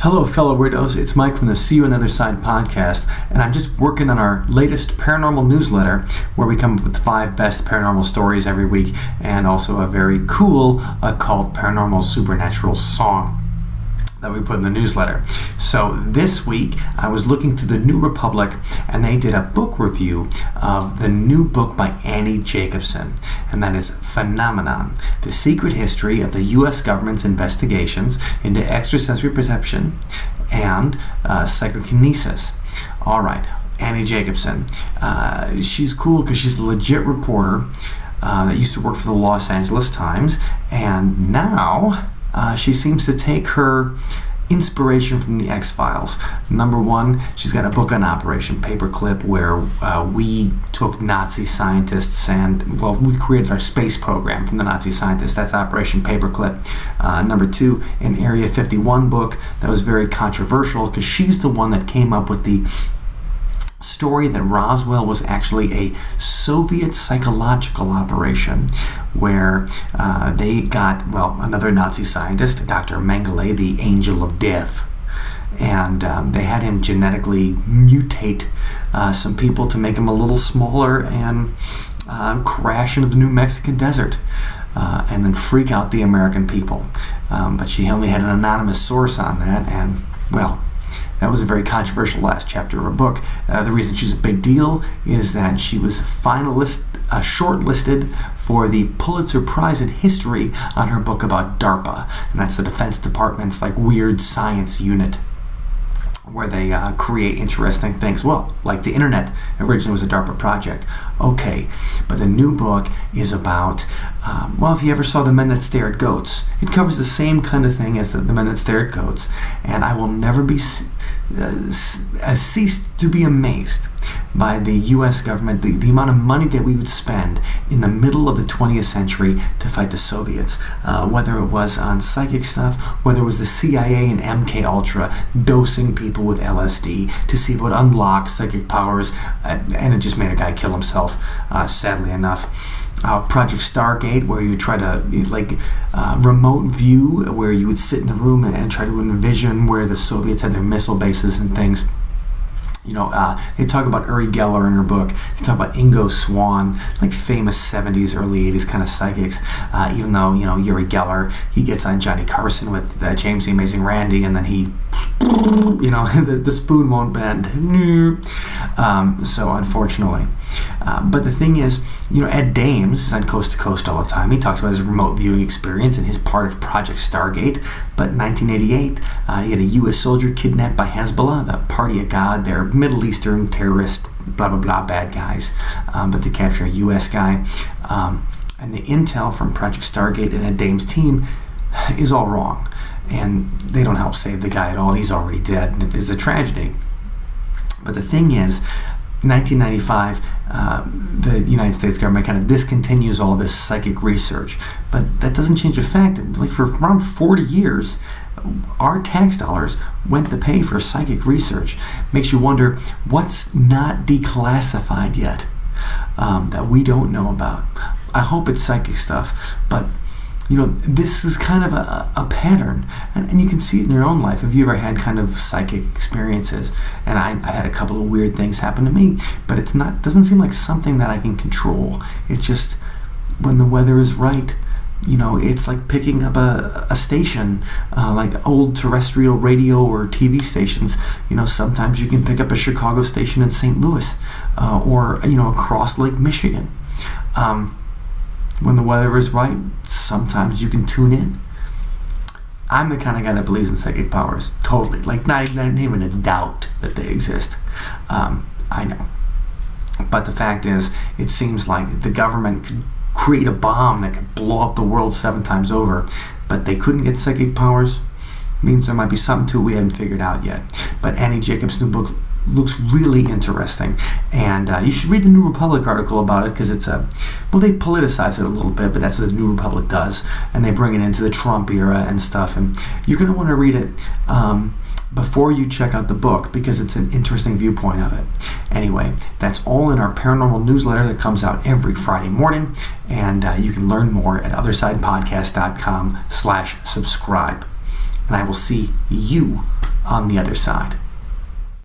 Hello, fellow weirdos. It's Mike from the See You on the Other Side podcast, and I'm just working on our latest paranormal newsletter where we come up with the 5 best paranormal stories every week and also a very cool occult paranormal supernatural song that we put in the newsletter. So this week I was looking through the New Republic and they did a book review of the new book by Annie Jacobsen, and that is Phenomenon: The Secret History of the U.S. Government's Investigations into Extrasensory Perception and Psychokinesis. Alright, Annie Jacobsen. She's cool because she's a legit reporter that used to work for the Los Angeles Times, and now she seems to take her inspiration from the X-Files. Number one, she's got a book on Operation Paperclip where we took Nazi scientists and, we created our space program from the Nazi scientists. That's Operation Paperclip. Number two, an Area 51 book that was very controversial because she's the one that came up with the story that Roswell was actually a Soviet psychological operation where they got, another Nazi scientist, Dr. Mengele, the Angel of Death, and they had him genetically mutate some people to make him a little smaller and crash into the New Mexican desert and then freak out the American people. But she only had an anonymous source on that, and, that was a very controversial last chapter of her book. The reason she's a big deal is that she was shortlisted for the Pulitzer Prize in History on her book about DARPA, and that's the Defense Department's weird science unit where they create interesting things. Like the internet originally was a DARPA project. Okay, but the new book is about, if you ever saw The Men That Stare at Goats, it covers the same kind of thing as the Men That Stare at Goats, and I will never be ceased to be amazed by the U.S. government, the amount of money that we would spend in the middle of the 20th century to fight the Soviets, whether it was on psychic stuff, whether it was the CIA and MK Ultra dosing people with LSD to see if it would unlock psychic powers, and it just made a guy kill himself, sadly enough. Project Stargate, where you try to remote view, where you would sit in the room and try to envision where the Soviets had their missile bases and things. They talk about Uri Geller in her book. They talk about Ingo Swann, famous 70s, early 80s kind of psychics. Even though, Uri Geller, he gets on Johnny Carson with James the Amazing Randy, and then he, the spoon won't bend. So unfortunately. But the thing is, Ed Dames is on Coast to Coast all the time. He talks about his remote viewing experience and his part of Project Stargate. But in 1988, he had a U.S. soldier kidnapped by Hezbollah, the Party of God. They're Middle Eastern terrorist, blah, blah, blah, bad guys. But they capture a U.S. guy. And the intel from Project Stargate and Ed Dames' team is all wrong. And they don't help save the guy at all. He's already dead, and it is a tragedy. But the thing is, 1995, the United States government kind of discontinues all this psychic research. But that doesn't change the fact that, for around 40 years, our tax dollars went to pay for psychic research. Makes you wonder what's not declassified yet that we don't know about. I hope it's psychic stuff, but this is kind of a pattern, and you can see it in your own life. Have you ever had kind of psychic experiences? And I had a couple of weird things happen to me, but doesn't seem like something that I can control. It's just when the weather is right. It's like picking up a station, like old terrestrial radio or TV stations. Sometimes you can pick up a Chicago station in St. Louis, or across Lake Michigan. When the weather is right, sometimes you can tune in. I'm the kind of guy that believes in psychic powers, totally. Not even a doubt that they exist. I know. But the fact is, it seems like the government could create a bomb that could blow up the world 7 times over, but they couldn't get psychic powers. Means there might be something to it we haven't figured out yet. But Annie Jacobsen's book looks really interesting, and you should read the New Republic article about it, because it's they politicize it a little bit, but that's what the New Republic does, and they bring it into the Trump era and stuff, and you're going to want to read it before you check out the book, because it's an interesting viewpoint of it. Anyway, that's all in our paranormal newsletter that comes out every Friday morning, and you can learn more at othersidepodcast.com/subscribe. And I will see you on the other side.